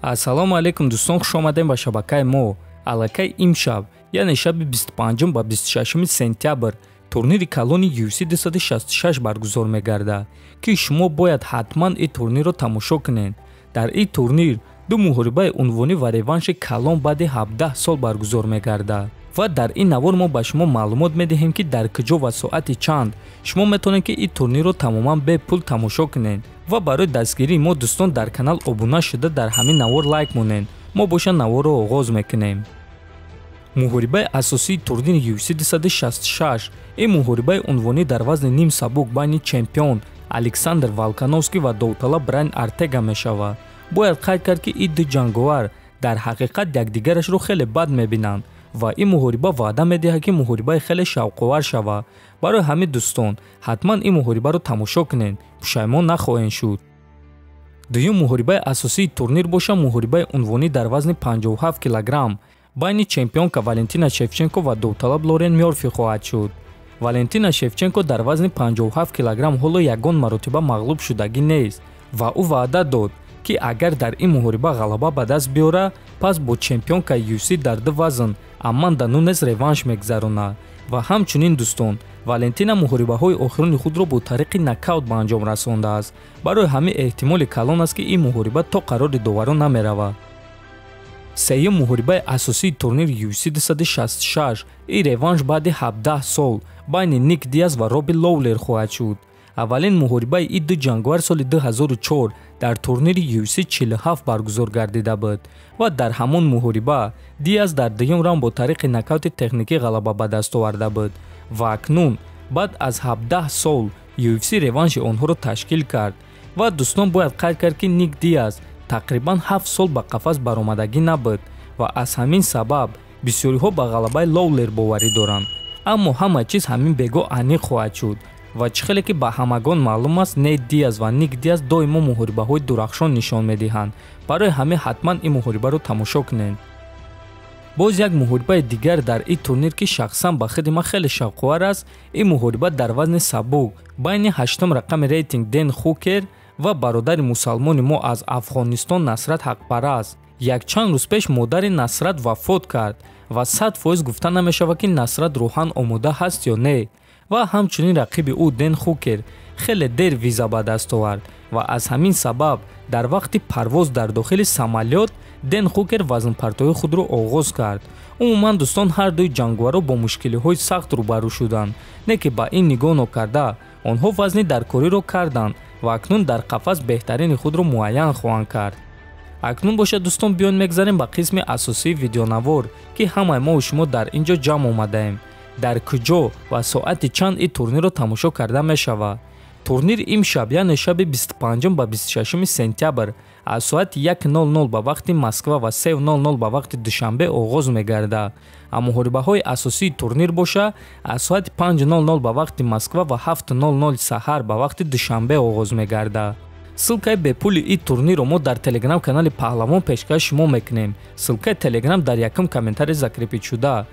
Ассалому алейкум дӯстон, хуш омадем ба шабакаи мо. Аллакай имшаб, яъне шаби 25 ба 26 сентябр турнири калони UFC 266 баргузор мегардад, ки шумо бояд ҳатман ин турнирро тамошо кунед. Дар ин турнир ду муҳорибаи унвонӣ ва реванши калон баъди 17 сол баргузор мегардад. ва дар ин навор мо ба шумо маълумот медиҳем, ки дар куҷо ва соати чанд шумо метавонед ки ин турнирро тамоман бепул тамошо кунед. ва барои дастгирии мо дӯстон дар канал обуна шуда дар ҳамин навор лайк монед. мо боша наворро оғоз мекунем. муҳорибаи асосии турнири UFC 266 ин муҳорибаи унвонӣ дар вазни ним сабук байни чемпион Александр Волкановский ва довталаб Брайан Ортега мешавад. бояд қайд кард, ки ин ду ҷанговар дар ҳақиқат якдигарашро хеле бад мебинанд ва ин муҳориба ваъда медиҳад, ки муҳорибаи хеле шавқовар шавад. барои ҳамин дӯстон ҳатман ин муҳорибаро тамошо кунед, пушаймон нахоҳед шуд. дуюм муҳорибаи асосии турнир боша муҳорибаи унвонӣ дар вазни 57 кг байни чемпионка Валентина Шевченко ва довталаб Лорен Мёрфи хоҳад шуд. Валентина Шевченко дар вазни 57 кг ҳоло ягон маротиба мағлуб шудагӣ нест ва ӯ ваъда дод, ки агар дар ин муҳориба ғалаба ба даст биёра, пас бо чемпионкаи UFC дар ду вазн Аманда Нунес реванш мегзаронад. ва ҳамчунин дӯстон, Валентина муҳорибаҳои охирони худро бо тариқи нокаут ба анҷом расондааст. барои ҳамин эҳтимоли калон аст, ки ин муҳориба то қарори доварон намеравад. сеюм муҳорибаи асосии турнири UFC 266 ин реванш баъди 17 сол байни Ник Диаз ва Робби Лоулер хоҳад шуд. аввалин муҳорибаи ин ду ҷанговар соли 2004 дар турнири UFC 47 баргузор гардида буд ва дар ҳамон муҳориба Диаз дар дуюм раунд бо тариқи нокаути техникӣ ғалаба ба даст оварда буд ва акнун баъд аз 17 сол UFC реванши онҳоро ташкил кард. ва дӯстон бояд қайд кард, ки Ник Диаз тақрибан 7 сол ба қафас баромадагӣ набуд ва аз ҳамин сабаб бисёриҳо ба ғалабаи Лоулер боварӣ доранд. аммо ҳама чиз ҳамин бего аниқ хоҳад шуд ва чӣ хеле ки ба ҳамагон маълум аст, Нейт Диаз ва Ник Диаз доимо муҳорибаҳои дурахшон нишон медиҳанд. барои ҳамин ҳатман ин муҳорибаро тамошо кунед. боз як муҳорибаи дигар дар ин турнир, ки шахсан ба худи ман хеле шавқовар аст, ин муҳориба дар вазни сабук байни 8-ум рақами рейтинг Дэн Хукер ва бародари мусалмони мо аз Афғонистон Насрат Ҳақпараст. якчанд рӯз пеш модари Насрат вафот кард ва 100% гуфта намешавад, ки Насрат рӯҳан омода ҳаст ё не. ва ҳамчунин рақиби ӯ Дэн Хукер хеле дер виза ба даст овард ва аз ҳамин сабаб дар вақти парвоз дар дохили самолёт Дэн Хукер вазнпартоии худро оғоз кард. умуман дӯстон, ҳар дуи ҷанговаро бо мушкилиҳои сахт рӯбарӯ шуданд, не ки ба ин нигоҳ нокарда онҳо вазни даркориро карданд ва акнун дар қафас беҳтарини худро муайян хоҳанд кард. акнун боша дӯстон, биён мегзарем ба қисми асосии видеонавор, ки ҳамаи мо шумо дар ин ҷо ҷамъ омадаем. дар куҷо ва соати чанд ин турнирро тамошо карда мешавад. турнир имшаб, яъне шаби 25 ба 26 сентябр аз соати 1:00 ба вақти Москва ва 3:00 ба вақти душанбе оғоз мегардад. муҳорибаҳои асосии турнир боша аз соати 5:00 ба вақти Москва ва 7:00 саҳар ба вақти душанбе оғоз мегардад. ссилкаи бепули ин турнирро мо дар телеграм канали Паҳлавон пешкаш шумо мекунем. ссилкаи телеграм дар якум комментарий закрепид шуда.